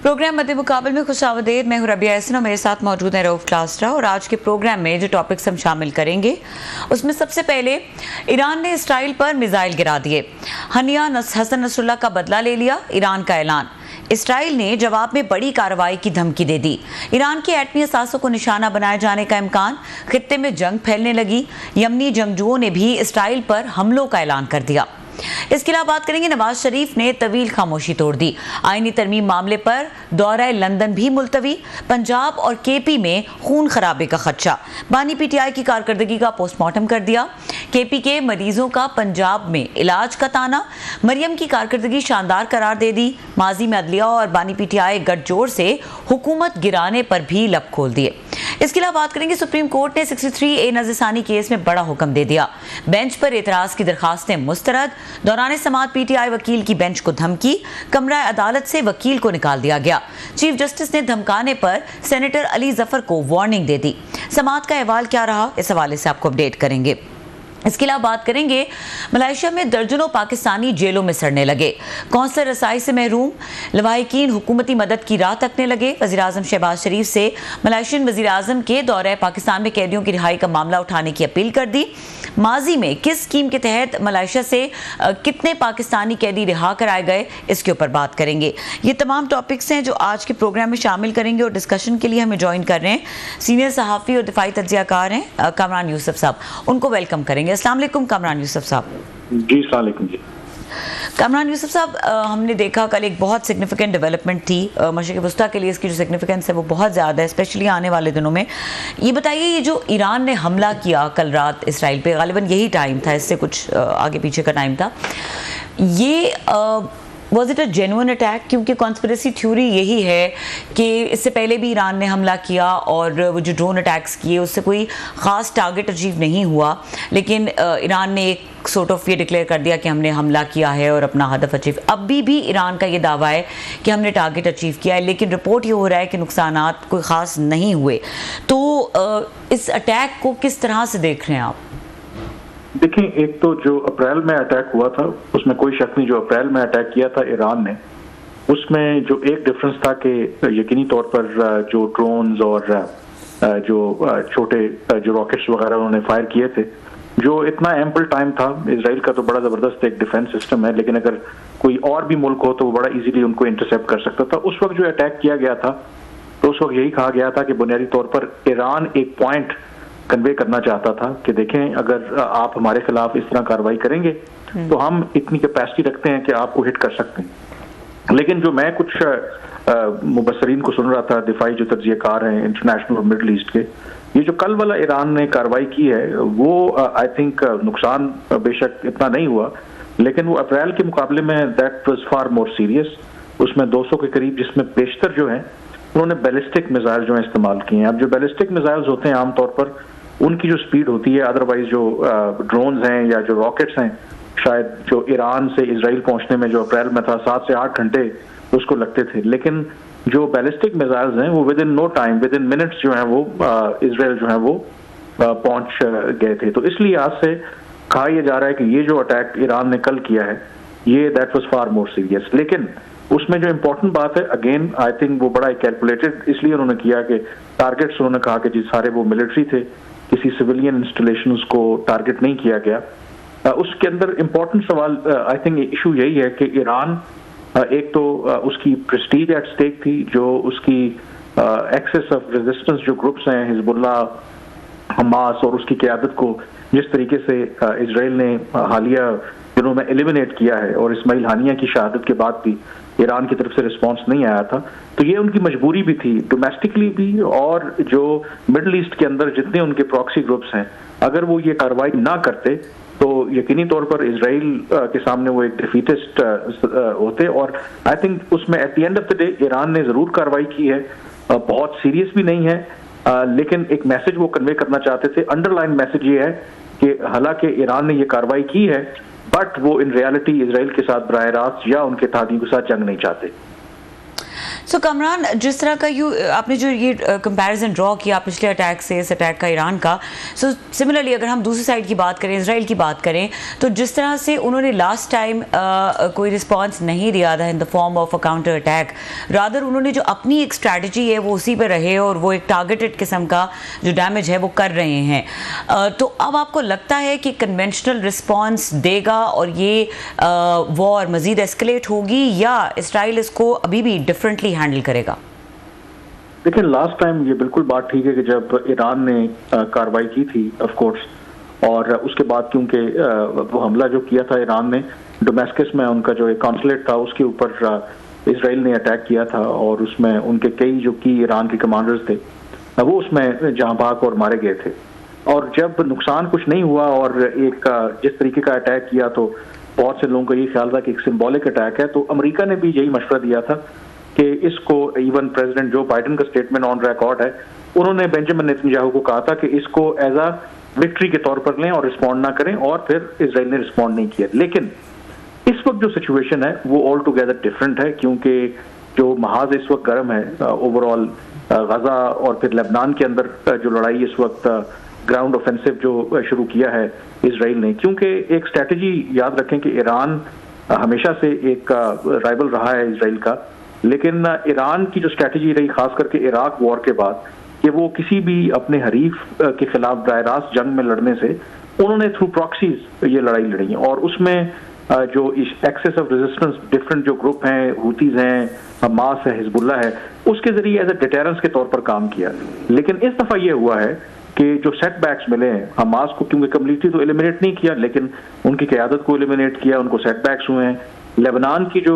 Programme मध्य मुकाबले में खुशावदेद। मैं हूं रबिया हसन और मेरे साथ मौजूद है रऊफ क्लास्ट्रा। और आज के प्रोग्राम में जो टॉपिक्स हम शामिल करेंगे उसमें सबसे पहले ईरान ने इसराइल पर मिसाइल गिरा दिए, हनिया हसन नसरुल्लाह का बदला ले लिया, ईरान का ऐलान। इसराइल ने जवाब में बड़ी कार्रवाई की धमकी दे दी, ईरान के एटमी असासों को निशाना बनाए जाने का इम्कान, खित्ते में जंग फैलने लगी, यमनी जंगजुओं ने भी इसराइल पर हमलों का ऐलान कर दिया। इसके अलावा बात करेंगे नवाज शरीफ ने तवील खामोशी तोड़ दी, आईनी तरमीम मामले पर दौरा लंदन भी मुलतवी, पंजाब और केपी में खून खराबे का खदशा, बानी पीटीआई की कारकर्दगी का पोस्टमार्टम कर दिया, केपी के मरीजों का पंजाब में इलाज का ताना, मरियम की कारकर्दगी शानदार करार दे दी, माजी में अदलिया और बानी पीटीआई गठजोड़ से हुकूमत गिराने पर भी लब खोल दिए। इसके अलावा बात करेंगे सुप्रीम कोर्ट ने 63A नज़रसानी केस में बड़ा हुक्म दे दिया, बेंच पर एतराज की दरखास्तें मुस्तरद, दौरान समाअत पीटीआई वकील की बेंच को धमकी, कमरा अदालत से वकील को निकाल दिया गया, चीफ जस्टिस ने धमकाने पर सेनेटर अली जफर को वार्निंग दे दी। समाअत का अहवाल क्या रहा, इस हवाले से आपको अपडेट करेंगे। इसके अलावा बात करेंगे मलेशिया में दर्जनों पाकिस्तानी जेलों में सड़ने लगे, कौंसलर रसाई से महरूम, लवाहिकीन हुकूमती मदद की राह तकने लगे। वज़ीर-ए-आज़म शहबाज शरीफ से मलेशियन वज़ीर-ए-आज़म के दौरे पाकिस्तान में कैदियों की रिहाई का मामला उठाने की अपील कर दी। माजी में किस स्कीम के तहत मलेशिया से कितने पाकिस्तानी कैदी रिहा कराए गए, इसके ऊपर बात करेंगे। ये तमाम टॉपिक्स हैं जो आज के प्रोग्राम में शामिल करेंगे और डिस्कशन के लिए हमें ज्वाइन कर रहे हैं सीनियर सहाफ़ी और दिफाई तज्ज़ियाकार हैं कामरान यूसुफ साहब, उनको वेलकम करेंगे। अस्सलाम वालेकुम कामरान यूसुफ साहब। जी अस्सलाम वालेकुम जी। कामरान यूसुफ साहब, हमने देखा कल एक बहुत सिग्निफिकेंट डेवलपमेंट थी, मशरिक़ वस्ता के लिए इसकी जो सिग्निफिकेंस है वो बहुत ज़्यादा है, स्पेशली आने वाले दिनों में। ये बताइए, ये जो ईरान ने हमला किया कल रात इसराइल पे, गालिबन यही टाइम था, इससे कुछ आगे पीछे का टाइम था, ये was it a genuine attack? क्योंकि कॉन्स्पिरेसी थ्योरी यही है कि इससे पहले भी ईरान ने हमला किया और वो जो ड्रोन अटैक्स किए उससे कोई ख़ास टारगेट अचीव नहीं हुआ, लेकिन ईरान ने एक सॉर्ट ऑफ ये डिक्लेयर कर दिया कि हमने हमला किया है और अपना हदफ अचीव। अभी भी ईरान का ये दावा है कि हमने टारगेट अचीव किया है, लेकिन रिपोर्ट ये हो रहा है कि नुकसानात कोई ख़ास नहीं हुए। तो इस अटैक को किस तरह से देख रहे हैं आप? देखिए, एक तो जो अप्रैल में अटैक हुआ था उसमें कोई शक नहीं, जो अप्रैल में अटैक किया था ईरान ने, उसमें जो एक डिफरेंस था कि यकीनी तौर पर जो ड्रोन्स और जो छोटे जो रॉकेट्स वगैरह उन्होंने फायर किए थे, जो इतना एम्पल टाइम था, इजराइल का तो बड़ा ज़बरदस्त एक डिफेंस सिस्टम है, लेकिन अगर कोई और भी मुल्क हो तो वो बड़ा इजीली उनको इंटरसेप्ट कर सकता था। उस वक्त जो अटैक किया गया था तो उस वक्त यही कहा गया था कि बुनियादी तौर पर ईरान एक पॉइंट कन्वे करना चाहता था कि देखें, अगर आप हमारे खिलाफ इस तरह कार्रवाई करेंगे तो हम इतनी कैपेसिटी रखते हैं कि आपको हिट कर सकते हैं। लेकिन जो मैं कुछ मुबसरीन को सुन रहा था, दिफाई जो तज्ज़ियाकार हैं इंटरनेशनल और मिडल ईस्ट के, ये जो कल वाला ईरान ने कार्रवाई की है वो आई थिंक नुकसान बेशक इतना नहीं हुआ, लेकिन वो अप्रैल के मुकाबले में that was far more serious. उसमें 200 के करीब, जिसमें बेशतर जो हैं उन्होंने बैलिस्टिक मिसाइल जो है इस्तेमाल किए हैं। अब जो बैलिस्टिक मिसाइल्स होते हैं आमतौर पर उनकी जो स्पीड होती है, अदरवाइज जो ड्रोन्स हैं या जो रॉकेट्स हैं, शायद जो ईरान से इजराइल पहुंचने में जो अप्रैल में था 7 से 8 घंटे उसको लगते थे, लेकिन जो बैलिस्टिक मिसाइल्स हैं वो within no time, within minutes जो है वो इजराइल जो है वो पहुंच गए थे। तो इसलिए आज से कहा यह जा रहा है कि ये जो अटैक ईरान ने कल किया है ये that was far more serious. लेकिन उसमें जो इम्पोर्टेंट बात है, अगेन आई थिंक वो बड़ा कैलकुलेटेड इसलिए उन्होंने किया कि टारगेट्स उन्होंने कहा कि जी सारे वो मिलिट्री थे, किसी सिविलियन इंस्टॉलेशंस को टारगेट नहीं किया गया। उसके अंदर इम्पोर्टेंट सवाल आई थिंक इशू यही है कि ईरान एक तो उसकी प्रेस्टीज एट स्टेक थी, जो उसकी एक्सेस ऑफ रेजिस्टेंस जो ग्रुप्स हैं हिजबुल्लाह, हमास और उसकी क़यादत को जिस तरीके से इजराइल ने हालिया दिनों में एलिमिनेट किया है और इस्माइल हानिया की शहादत के बाद भी ईरान की तरफ से रिस्पांस नहीं आया था, तो ये उनकी मजबूरी भी थी डोमेस्टिकली भी, और जो मिडल ईस्ट के अंदर जितने उनके प्रॉक्सी ग्रुप्स हैं, अगर वो ये कार्रवाई ना करते तो यकीनी तौर पर इजराइल के सामने वो एक डिफीटिस्ट होते। और आई थिंक उसमें at the end of the day Iran ने जरूर कार्रवाई की है, बहुत सीरियस भी नहीं है, लेकिन एक मैसेज वो कन्वे करना चाहते थे। अंडरलाइन मैसेज ये है कि हालांकि ईरान ने ये कार्रवाई की है, बट वो इन रियलिटी इजराइल के साथ बराह रास्त या उनके तादी के साथ जंग नहीं चाहते। सो कमरान, जिस तरह का आपने जो ये कंपैरिजन ड्रॉ किया पिछले अटैक से इस अटैक का ईरान का, सो सिमिलरली अगर हम दूसरी साइड की बात करें, इसराइल की बात करें, तो जिस तरह से उन्होंने लास्ट टाइम कोई रिस्पांस नहीं दिया था in the form of a counter attack, rather उन्होंने जो अपनी एक स्ट्रैटेजी है वो उसी पर रहे और वो एक टारगेटेड किस्म का जो डैमेज है वो कर रहे हैं। तो अब आपको लगता है कि कन्वेंशनल रिस्पांस देगा और ये वॉर मजीद एस्केलेट होगी, या इसराइल इसको अभी भी डिफरेंटली हैंडल करेगा? देखिए, लास्ट टाइम ये बिल्कुल बात ठीक है कि जब ईरान ने कार्रवाई की थी ऑफ कोर्स, और उसके बाद क्योंकि वो हमला जो किया था ईरान ने डोमेस्टिस में, उनका जो एक कॉन्सुलेट था उसके ऊपर इसराइल ने अटैक किया था और उसमें उनके कई जो की ईरान के कमांडर्स थे वो उसमें जहां भाग और मारे गए थे। और जब नुकसान कुछ नहीं हुआ और एक जिस तरीके का अटैक किया तो बहुत से लोगों का ये ख्याल था कि एक सिंबॉलिक अटैक है, तो अमेरिका ने भी यही मशवरा दिया था कि इसको, इवन प्रेसिडेंट जो बाइडेन का स्टेटमेंट ऑन रिकॉर्ड है, उन्होंने बेंजामिन नेतन्याहू को कहा था कि इसको एज अ विक्ट्री के तौर पर लें और रिस्पॉन्ड ना करें, और फिर इसराइल ने रिस्पॉन्ड नहीं किया। लेकिन इस वक्त जो सिचुएशन है वो ऑल टुगेदर डिफरेंट है, क्योंकि जो महाज इस वक्त गर्म है ओवरऑल गजा और फिर लेबनान के अंदर जो लड़ाई इस वक्त ग्राउंड ऑफेंसिव जो शुरू किया है इसराइल ने, क्योंकि एक स्ट्रैटेजी याद रखें कि ईरान हमेशा से एक राइवल रहा है इसराइल का, लेकिन ईरान की जो स्ट्रैटेजी रही खास करके इराक वॉर के बाद कि वो किसी भी अपने हरीफ के खिलाफ बराह रास्त जंग में लड़ने से उन्होंने थ्रू प्रॉक्सीज ये लड़ाई लड़ी है, और उसमें जो एक्सेस ऑफ रेजिस्टेंस डिफरेंट जो ग्रुप हैं, हुतीज हैं, हमास है, हिजबुल्ला है, उसके जरिए एज ए डिटेरेंस के तौर पर काम किया। लेकिन इस दफा ये हुआ है कि जो सेटबैक्स मिले हैं हमास को, क्योंकि कम्प्लीटली तो एलिमिनेट नहीं किया लेकिन उनकी क़यादत को एलिमिनेट किया, उनको सेटबैक्स हुए हैं। लेबनान की जो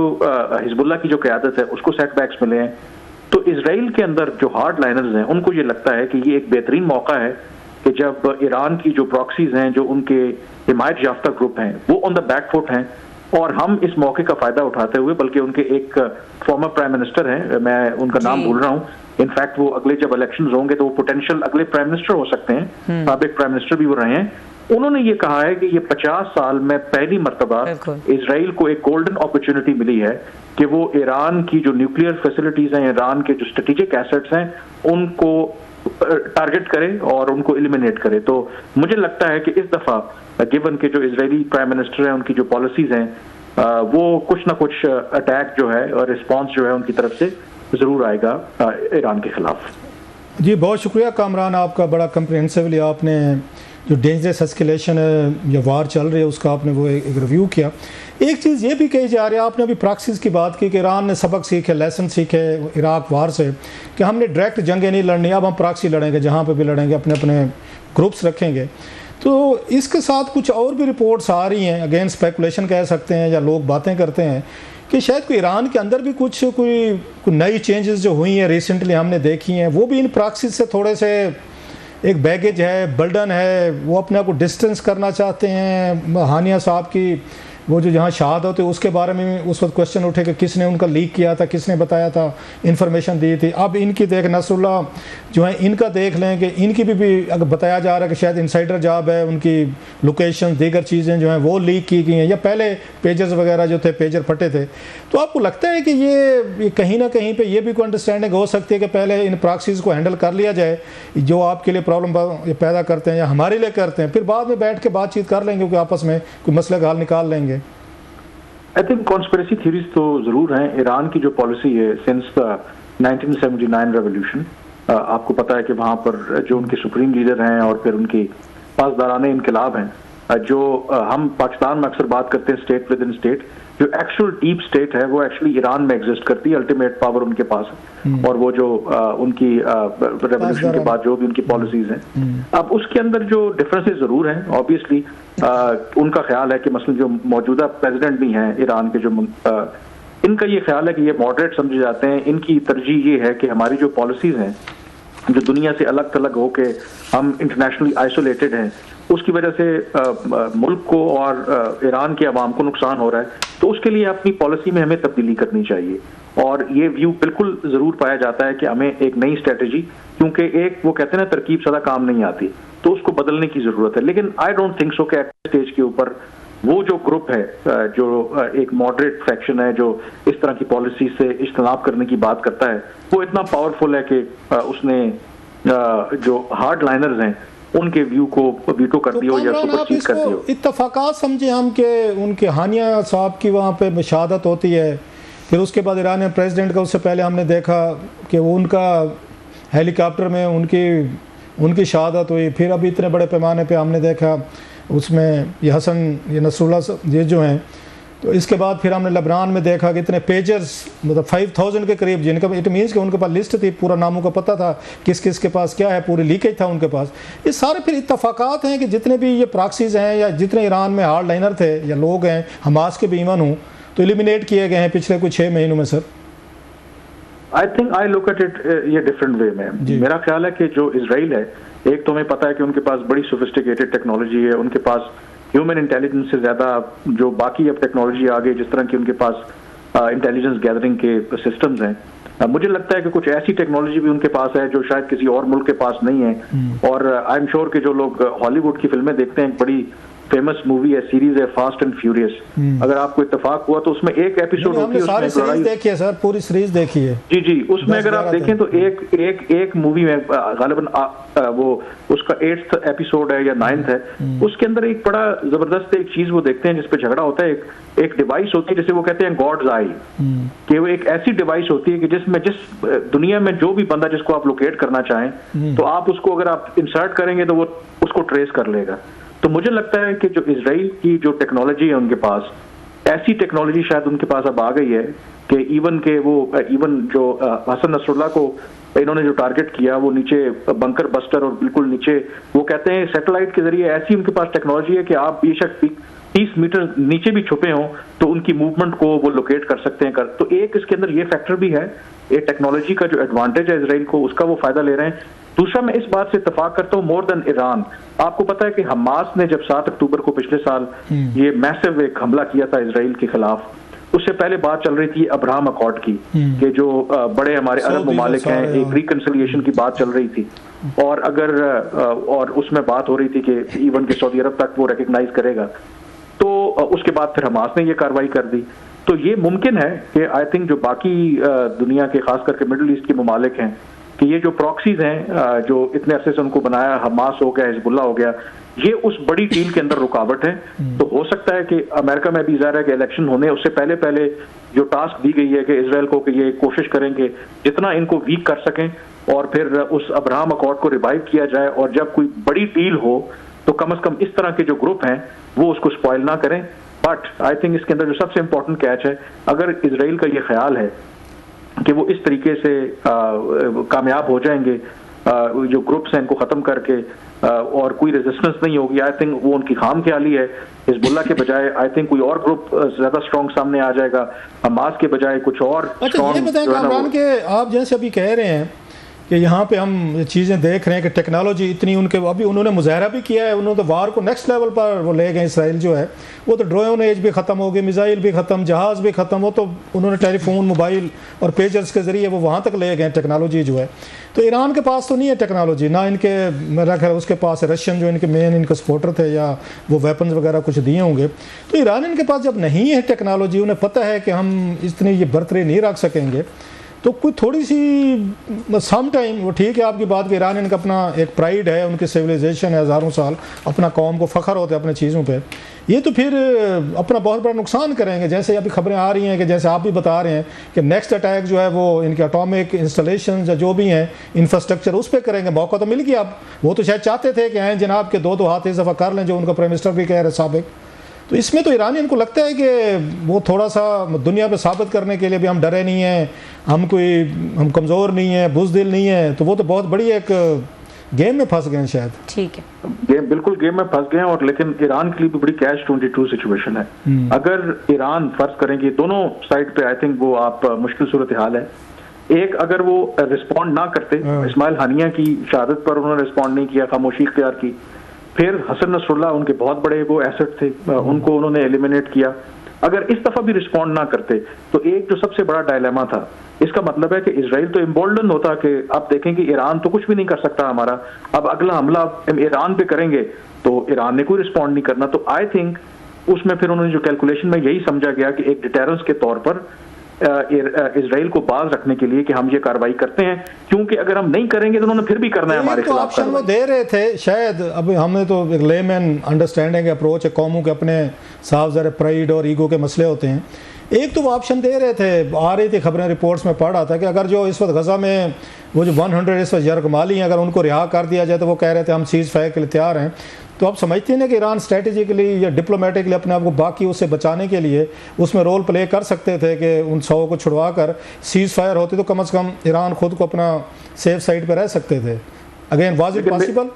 हिजबुल्ला की जो क़यादत है उसको सेटबैक्स मिले हैं। तो इसराइल के अंदर जो हार्ड लाइनर्स हैं उनको ये लगता है कि ये एक बेहतरीन मौका है कि जब ईरान की जो प्रॉक्सीज हैं, जो उनके हिमायत याफ्ता ग्रुप हैं, वो ऑन द बैक फुट हैं, और हम इस मौके का फायदा उठाते हुए, बल्कि उनके एक फॉर्मर प्राइम मिनिस्टर हैं, मैं उनका नाम भूल रहा हूँ, इनफैक्ट वो अगले जब इलेक्शंस होंगे तो वो पोटेंशियल अगले प्राइम मिनिस्टर हो सकते हैं, साबिक प्राइम मिनिस्टर भी वो रहे हैं। उन्होंने ये कहा है कि ये 50 साल में पहली मर्तबा इसराइल को एक गोल्डन अपॉर्चुनिटी मिली है कि वो ईरान की जो न्यूक्लियर फैसिलिटीज हैं, ईरान के जो स्ट्रेटेजिक एसेट्स हैं, उनको टारगेट करे और उनको एलिमिनेट करे। तो मुझे लगता है कि इस दफा गिवन के जो इजरायली प्राइम मिनिस्टर हैं, उनकी जो पॉलिसीज हैं, वो कुछ ना कुछ अटैक जो है और रिस्पांस जो है उनकी तरफ से जरूर आएगा ईरान के खिलाफ। जी बहुत शुक्रिया कामरान, आपका बड़ा कम्प्रिहेंसिवली आपने जो डेंजरस एस्केलेशन है या वार चल रही है उसका आपने वो एक रिव्यू किया। एक चीज़ ये भी कही जा रही है, आपने अभी प्रॉक्सीज़ की बात की कि ईरान ने सबक सीखे, लेसन सीखे इराक वार से कि हमने डायरेक्ट जंगें नहीं लड़नी, अब हम प्रॉक्सी लड़ेंगे, जहाँ पे भी लड़ेंगे अपने अपने ग्रुप्स रखेंगे। तो इसके साथ कुछ और भी रिपोर्ट्स आ रही हैं, अगेन स्पेकुलेशन कह सकते हैं या लोग बातें करते हैं कि शायद कोई ईरान के अंदर भी कोई नई चेंजेस जो हुई हैं रिसेंटली हमने देखी हैं, वो भी इन प्रॉक्सीज से थोड़े से एक बैगेज है, बर्डन है, वो अपने आप को डिस्टेंस करना चाहते हैं। हानिया साहब की वो जो जहाँ शहादत होते उसके बारे में उस वक्त क्वेश्चन उठे कि किसने उनका लीक किया था, किसने बताया था, इन्फॉर्मेशन दी थी। अब इनकी देख नसरुल्लाह जो है, इनका देख लें कि इनकी भी अगर बताया जा रहा है कि शायद इनसाइडर जॉब है, उनकी लोकेशन दीगर चीज़ें जो हैं वो लीक की गई हैं, या पहले पेजर्स वगैरह जो थे पेजर फटे थे। तो आपको लगता है कि ये कहीं ना कहीं पर यह भी कोई अंडरस्टैंडिंग हो सकती है कि पहले इन प्रॉक्सीज़ को हैंडल कर लिया जाए जो आपके लिए प्रॉब्लम पैदा करते हैं या हमारे लिए करते हैं, फिर बाद में बैठ के बातचीत कर लेंगे, क्योंकि आपस में कोई मसले का हल निकाल लेंगे। आई थिंक कॉन्स्पिरेसी थ्योरीज तो जरूर हैं। ईरान की जो पॉलिसी है सिंस 1979 रेवोल्यूशन, आपको पता है कि वहाँ पर जो उनके सुप्रीम लीडर हैं और फिर उनकी पासदाराने इनकलाब हैं, जो हम पाकिस्तान में अक्सर बात करते हैं स्टेट विद इन स्टेट, जो एक्चुअल डीप स्टेट है वो एक्चुअली ईरान में एग्जिस्ट करती है, अल्टीमेट पावर उनके पास है, और वो जो उनकी रेवोल्यूशन के बाद जो भी उनकी पॉलिसीज हैं, अब उसके अंदर जो डिफरेंसेस जरूर हैं। ऑब्वियसली उनका ख्याल है कि मसलन जो मौजूदा प्रेसिडेंट भी हैं ईरान के, जो इनका ये ख्याल है कि ये मॉडरेट समझे जाते हैं। इनकी तरजीह ये है कि हमारी जो पॉलिसीज हैं जो दुनिया से अलग थलग होके हम इंटरनेशनली आइसोलेटेड हैं, उसकी वजह से मुल्क को और ईरान के अवाम को नुकसान हो रहा है, तो उसके लिए अपनी पॉलिसी में हमें तब्दीली करनी चाहिए। और ये व्यू बिल्कुल ज़रूर पाया जाता है कि हमें एक नई स्ट्रेटजी, क्योंकि एक वो कहते हैं ना तरकीब सदा काम नहीं आती, तो उसको बदलने की ज़रूरत है। लेकिन आई डोंट थिंक सो कि एट स्टेज के ऊपर वो जो ग्रुप है जो एक मॉडरेट फैक्शन है जो इस तरह की पॉलिसी से इज्तनाब करने की बात करता है, वो इतना पावरफुल है कि उसने जो हार्ड लाइनर्स हैं उनके व्यू को वीटो कर दिया या सुपरसीड कर दिया। इत्तफाकात समझे हम के उनके हानिया साहब की वहाँ पे शहादत होती है, फिर उसके बाद ईरानी प्रेसिडेंट का उससे पहले हमने देखा कि वो उनका हेलीकॉप्टर में उनकी शहादत हुई, फिर अभी इतने बड़े पैमाने पे हमने देखा उसमें ये हसन ये नसरुल्लाह ये जो हैं, तो इसके बाद फिर हमने लेबनान में देखा कि इतने पेजर्स मतलब 5000 के करीब, जिनका इट मीन्स कि उनके पास लिस्ट थी, पूरा नामों का पता था किस किस के पास क्या है, पूरी लीकेज था उनके पास। ये सारे फिर इत्तफाकात हैं कि जितने भी ये प्रॉक्सीज हैं या जितने ईरान में हार्ड लाइनर थे या लोग हैं हमास के भी ईवन हूँ तो एलिमिनेट किए गए हैं पिछले कुछ 6 महीनों में। Sir I think I look at it ये डिफरेंट वे में। मेरा ख्याल है कि जो इजराइल है, एक तो हमें पता है कि उनके पास बड़ी सोफिस्टिकेटेड टेक्नोलॉजी है, उनके पास ह्यूमन इंटेलिजेंस से ज्यादा जो बाकी अब टेक्नोलॉजी आ गई, जिस तरह की उनके पास इंटेलिजेंस गैदरिंग के सिस्टम्स हैं, मुझे लगता है कि कुछ ऐसी टेक्नोलॉजी भी उनके पास है जो शायद किसी और मुल्क के पास नहीं है। और आई एम श्योर कि जो लोग हॉलीवुड की फिल्में देखते हैं, बड़ी फेमस मूवी है, सीरीज है फास्ट एंड फ्यूरियस, अगर आपको इत्तेफाक हुआ तो उसमें एक एपिसोड होती है, सारी सीरीज देखी है सर, पूरी सीरीज देखी है जी, उसमें अगर आप देखें तो एक मूवी में गालिबन वो उसका 8th एपिसोड है या 9th है, उसके अंदर एक बड़ा जबरदस्त एक चीज वो देखते हैं जिसपे झगड़ा होता है। एक डिवाइस होती है जिसे वो कहते हैं गॉड्स आई, कि वो एक ऐसी डिवाइस होती है कि जिसमें जिस दुनिया में जो भी बंदा जिसको आप लोकेट करना चाहें तो आप उसको अगर आप इंसर्ट करेंगे तो वो उसको ट्रेस कर लेगा। तो मुझे लगता है कि जो इजराइल की जो टेक्नोलॉजी है उनके पास, ऐसी टेक्नोलॉजी शायद उनके पास अब आ गई है कि इवन जो हसन नसरुल्लाह को इन्होंने जो टारगेट किया वो नीचे बंकर बस्टर और बिल्कुल नीचे वो कहते हैं सैटेलाइट के जरिए ऐसी उनके पास टेक्नोलॉजी है कि आप बेशक 30 मीटर नीचे भी छुपे हों तो उनकी मूवमेंट को वो लोकेट कर सकते हैं। तो एक इसके अंदर ये फैक्टर भी है, ये टेक्नोलॉजी का जो एडवांटेज है इजराइल को, उसका वो फायदा ले रहे हैं। दूसरा, मैं इस बात से इत्तेफाक करता हूँ, मोर देन ईरान, आपको पता है कि हमास ने जब 7 अक्टूबर को पिछले साल ये मैसिव एक हमला किया था इजराइल के खिलाफ, उससे पहले बात चल रही थी अब्राहम अकॉर्ड की कि जो बड़े हमारे अरब ममालिक हैं, एक रिकंसिलिएशन की बात चल रही थी, और अगर और उसमें बात हो रही थी कि इवन के सऊदी अरब तक वो रिकग्नाइज करेगा, तो उसके बाद फिर हमास ने ये कार्रवाई कर दी। तो ये मुमकिन है कि आई थिंक जो बाकी दुनिया के खास करके मिडिल ईस्ट के ममालिक हैं कि ये जो प्रॉक्सीज हैं जो इतने अरसे से उनको बनाया, हमास हो गया, हिजबुल्लाह हो गया, ये उस बड़ी डील के अंदर रुकावट है। तो हो सकता है कि अमेरिका में भी ज़ाहिर है कि इलेक्शन होने उससे पहले जो टास्क दी गई है कि इजराइल को कि ये कोशिश करेंगे जितना इनको वीक कर सकें और फिर उस अब्राहम अकॉर्ड को रिवाइव किया जाए, और जब कोई बड़ी डील हो तो कम से कम इस तरह के जो ग्रुप हैं वो उसको स्पॉइल ना करें। बट आई थिंक इसके अंदर जो सबसे इंपॉर्टेंट कैच है, अगर इजराइल का ये ख्याल है कि वो इस तरीके से कामयाब हो जाएंगे जो ग्रुप्स हैं इनको खत्म करके और कोई रेजिस्टेंस नहीं होगी, आई थिंक वो उनकी खाम ख्याली है। हिजबुल्लाह के बजाय आई थिंक कोई और ग्रुप ज्यादा स्ट्रॉन्ग सामने आ जाएगा, हमास के बजाय कुछ और। अच्छा, ये बताएं कामरान के आप जैसे अभी कह रहे हैं कि यहाँ पे हम चीज़ें देख रहे हैं कि टेक्नोलॉजी इतनी उनके, अभी उन्होंने मुजाहरा भी किया है, उन्होंने तो वार को नेक्स्ट लेवल पर वो ले गए इसराइल जो है, वो तो ड्रोन एज भी ख़त्म हो गई, मिसाइल भी ख़त्म, जहाज़ भी ख़त्म, वो तो उन्होंने टेलीफोन, मोबाइल और पेजर्स के ज़रिए वो वहाँ तक ले गए टेक्नोलॉजी जो है। तो ईरान के पास तो नहीं है टेक्नोलॉजी, ना इनके मेरा ख्याल उसके पास है, रशियन जो इनके मेन इनके सपोर्टर थे या वो वेपन्स वगैरह कुछ दिए होंगे। तो ईरान इनके पास जब नहीं है टेक्नोलॉजी, उन्हें पता है कि हम इतनी ये बरतरी नहीं रख सकेंगे, तो कोई थोड़ी सी सम टाइम वो ठीक है आपकी बात कि ईरान इनका अपना एक प्राइड है, उनकी सिविलाइजेशन है, हज़ारों साल अपना कौम को फ़ख्र होते हैं अपने चीज़ों पे, ये तो फिर अपना बहुत बड़ा नुकसान करेंगे। जैसे अभी खबरें आ रही हैं कि जैसे आप भी बता रहे हैं कि नेक्स्ट अटैक जो है वो इनके एटॉमिक इंस्टॉलेशन या जो भी हैं इंफ्रास्ट्रक्चर उस पर करेंगे। मौका तो मिल गया, अब वो तो शायद चाहते थे कि हैं जनाब के 2 हाथ इस दफ़ा कर लें, जो उनका प्राइम मिनिस्टर भी कह रहे साबिक। तो इसमें तो ईरानी इनको लगता है कि वो थोड़ा सा दुनिया पे साबित करने के लिए भी हम डरे नहीं हैं, हम कमज़ोर नहीं हैं, बुज़दिल नहीं हैं, तो वो तो बहुत बड़ी एक गेम में फंस गए शायद। ठीक है, बिल्कुल गेम में फंस गए हैं। और लेकिन ईरान के लिए भी बड़ी कैच 22 सिचुएशन है। अगर ईरान फर्ज करेंगे दोनों साइड पे, आई थिंक वो आप मुश्किल सूरत हाल है। एक, अगर वो रिस्पॉन्ड ना करते, इस्माइल हानिया की शहादत पर उन्होंने रिस्पॉन्ड नहीं किया, खामोशी इख्तियार की, फिर हसन नसरुल्लाह उनके बहुत बड़े वो एसेट थे, उनको उन्होंने एलिमिनेट किया, अगर इस दफा भी रिस्पॉन्ड ना करते तो एक जो सबसे बड़ा डायलेमा था, इसका मतलब है कि इजराइल तो इम्बोल्डन होता कि आप देखेंगे ईरान तो कुछ भी नहीं कर सकता हमारा, अब अगला हमला ईरान पे करेंगे तो ईरान ने कोई रिस्पॉन्ड नहीं करना। तो आई थिंक उसमें फिर उन्होंने जो कैलकुलेशन में यही समझा गया कि एक डिटेरेंस के तौर पर इजराइल को बाज रखने के लिए कि हम ये कार्रवाई करते हैं, क्योंकि अगर हम नहीं करेंगे तो उन्होंने फिर भी करना है हमारे खिलाफ। ऑप्शन वो दे रहे थे शायद, अभी हमने तो एक लेमैन अंडरस्टैंडिंग अप्रोच है, कौमों के अपने साफ ज़रा प्राइड और ईगो के मसले होते हैं। एक तो वो ऑप्शन दे रहे थे, आ रही थी खबरें, रिपोर्ट्स में पढ़ रहा था कि अगर जो इस वक्त गजा में वो जो 100 इस वक्त यरगमाली हैं, अगर उनको रिहा कर दिया जाए तो वो कह रहे थे हम सीज़ फायर के लिए तैयार हैं। तो आप समझते हैं ना कि ईरान स्ट्रेटेजिकली या डिप्लोमेटिकली अपने आप को बाकी उससे बचाने के लिए उसमें रोल प्ले कर सकते थे कि उन 100 को छुड़वा कर सीज़ फायर होती तो कम से कम ईरान खुद को अपना सेफ साइड पर रह सकते थे। Again was it possible?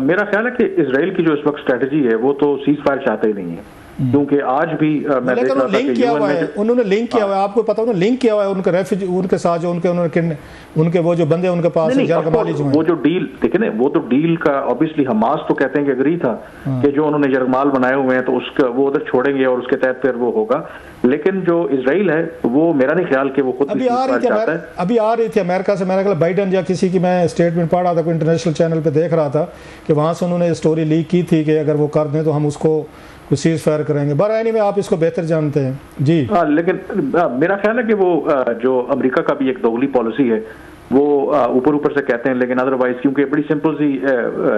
मेरा ख्याल है कि इजराइल की जो इस वक्त स्ट्रेटजी है वो तो सीज़ फायर चाहते ही नहीं है, क्योंकि आज भी मैं देख रहा था कि किया है, उन्होंने लिंक किया हुआ है, आपको पता उन्होंने लिंक किया हुआ है उनके रेफ्यूजी, उनके साथ जो उनके वो जो बंदे उनके पास यरगमाली जो वो जो डील देखे ना, वो तो डील का ऑब्वियसली हमास तो कहते हैं कि एग्री था कि जो उन्होंने यरगमाल बनाए हुए हैं तो उसका वो उधर छोड़ेंगे और उसके तहत फिर वो होगा। लेकिन जो इजराइल है वो मेरा नहीं ख्याल कि वो खुद अभी आ रही थी अमेरिका से, मेरा ख्याल बाइडन या किसी की मैं स्टेटमेंट पढ़ रहा था, कोई इंटरनेशनल चैनल पे देख रहा था कि वहाँ से उन्होंने स्टोरी लीक की थी कि अगर वो कर दें तो हम उसको सीज़ फायर करेंगे। बहरहाल में आप इसको बेहतर जानते हैं जी। लेकिन मेरा ख्याल है कि वो जो अमेरिका का भी एक दोगली पॉलिसी है वो ऊपर ऊपर से कहते हैं, लेकिन अदरवाइज क्योंकि बड़ी सिंपल सी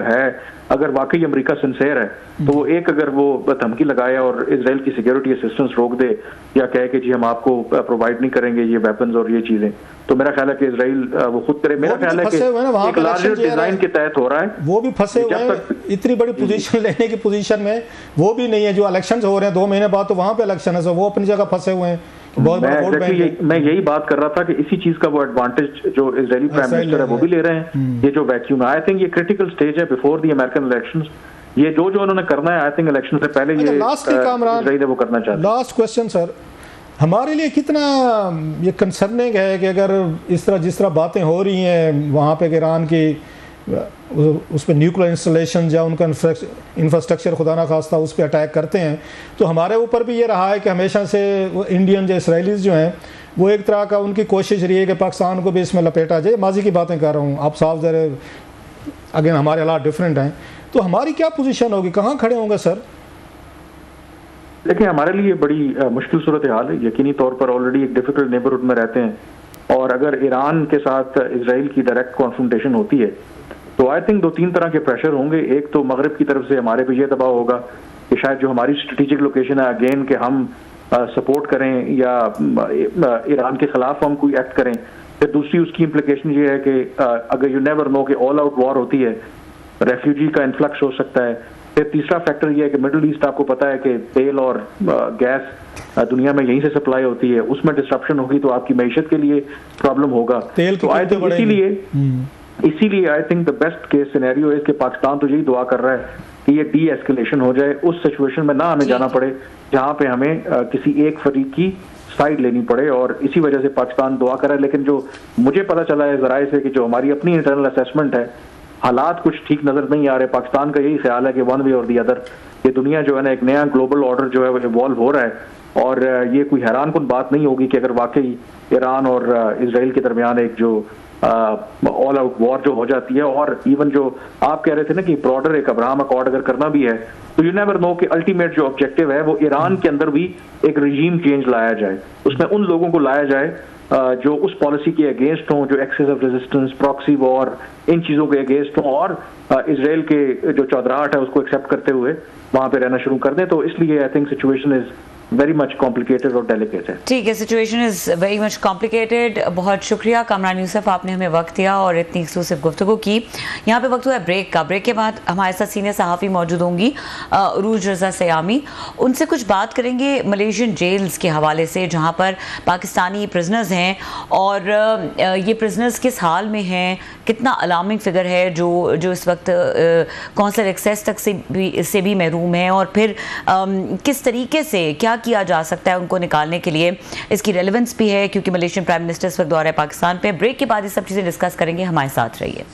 है, अगर वाकई अमेरिका सिंसेयर है तो वो एक वो धमकी लगाए और इजराइल की सिक्योरिटी असिस्टेंस रोक दे या कहे कि जी हम आपको प्रोवाइड नहीं करेंगे ये वेपन्स और ये चीजें, तो मेरा ख्याल है कि इजराइल वो खुद करे। मेरा ख्याल है कि एक लार्जर डिजाइन के तहत हो रहा है, वो भी फंसे हुए हैं इतनी बड़ी पोजीशन लेने की पोजीशन में वो भी नहीं है। जो इलेक्शंस हो रहे हैं 2 महीने बाद तो वहां पे इलेक्शन है, वो अपनी जगह फंसे हुए हैं। मैं यही बात कर रहा था कि इसी चीज का वो एडवांटेज जो इजरायली प्राइम मिनिस्टर है वो भी ले रहे हैं। ये जो वैक्यूम है, आई थिंक ये क्रिटिकल स्टेज है बिफोर द अमेरिकन इलेक्शंस। ये जो उन्होंने करना है, आई थिंक इलेक्शन से पहले ये इजराइल वो करना चाहते हैं। लास्ट क्वेश्चन सर, हमारे लिए कितना ये कंसर्निंग है कि अगर इस तरह जिस तरह बातें हो रही हैं वहाँ पे ईरान की उस पर न्यूक्लियर इंस्टॉलेशन या उनका इंफ्रास्ट्रक्चर खुदा ना खास्ता उस पर अटैक करते हैं, तो हमारे ऊपर भी ये रहा है कि हमेशा से इंडियन या इसराइलीज जो हैं वो एक तरह का उनकी कोशिश रही है कि पाकिस्तान को भी इसमें लपेटा जाए। माजी की बातें कर रहा हूँ, आप साफ ज़रा अगेन हमारे हालात डिफरेंट हैं, तो हमारी क्या पोजीशन होगी, कहाँ खड़े होंगे सर? देखिए हमारे लिए बड़ी मुश्किल सूरत हाल है, यकीनी तौर पर ऑलरेडी एक डिफिकल्ट नेबरहुड में रहते हैं और अगर ईरान के साथ इजराइल की डायरेक्ट कॉन्फ्रंटेशन होती है तो आई थिंक 2-3 तरह के प्रेशर होंगे। एक तो मगरब की तरफ से हमारे पे ये दबाव होगा कि शायद जो हमारी स्ट्रेटेजिक लोकेशन है अगेन कि हम सपोर्ट करें या ईरान के खिलाफ हम कोई एक्ट करें। फिर दूसरी उसकी इम्प्लीकेशन ये है कि अगर यू नेवर नो कि ऑल आउट वॉर होती है, रेफ्यूजी का इन्फ्लक्स हो सकता है। फिर तीसरा फैक्टर ये है कि मिडिल ईस्ट आपको पता है कि तेल और गैस दुनिया में यहीं से सप्लाई होती है, उसमें डिस्ट्रप्शन होगी तो आपकी मईशत के लिए प्रॉब्लम होगा। तो आई थिंक इसीलिए I think the best case scenario है कि पाकिस्तान तो यही दुआ कर रहा है कि ये डी एस्केलेशन हो जाए, उस सिचुएशन में ना हमें जाना पड़े जहां पे हमें किसी एक फरीक की साइड लेनी पड़े, और इसी वजह से पाकिस्तान दुआ कर रहा है। लेकिन जो मुझे पता चला है जराए से कि जो हमारी अपनी इंटरनल असेसमेंट है, हालात कुछ ठीक नजर नहीं आ रहे। पाकिस्तान का यही ख्याल है कि वन वे और दी अदर ये दुनिया जो है ना एक नया ग्लोबल ऑर्डर जो है वो इवॉल्व हो रहा है और ये कोई हैरानकुन बात नहीं होगी कि अगर वाकई ईरान और इजराइल के दरमियान एक जो ऑल आउट वॉर जो हो जाती है। और इवन जो आप कह रहे थे ना कि ब्रॉडर एक अब्राहम अकॉर्ड अगर करना भी है तो यू नेवर नो कि अल्टीमेट जो ऑब्जेक्टिव है वो ईरान के अंदर भी एक रिजीम चेंज लाया जाए, उसमें उन लोगों को लाया जाए जो उस पॉलिसी के अगेंस्ट हों, जो axis of resistance, proxy war, इन चीजों के अगेंस्ट हों और इजराइल के जो चौधराहट है उसको एक्सेप्ट करते हुए वहां पे रहना शुरू कर दें। तो इसलिए I think situation is very much complicated और डेलिकेट है। ठीक है, situation is very much complicated. बहुत शुक्रिया कामरान यूसुफ, आपने हमें वक्त दिया और इतनी एक्सक्लूसिव गुफ्तगू की। यहाँ पे वक्त हुआ है ब्रेक का। ब्रेक के बाद हमारे साथ सीनियर सहाफ़ी मौजूद होंगी उरूज रज़ा सयामी, उनसे कुछ बात करेंगे मलेशियन जेल्स के हवाले से जहाँ पर पाकिस्तानी प्रिजनर्स हैं और ये प्रिजनर्स किस हाल में हैं, कितना अलार्मिंग फिगर है जो इस वक्त कौंसलर एक्सेस तक से भी महरूम है और फिर किस तरीके से क्या किया जा सकता है उनको निकालने के लिए। इसकी रेलेवेंस भी है क्योंकि मलेशियन प्राइम मिनिस्टर इस वक्त दौरे पाकिस्तान पे। ब्रेक के बाद ये सब चीज़ें डिस्कस करेंगे, हमारे साथ रहिए।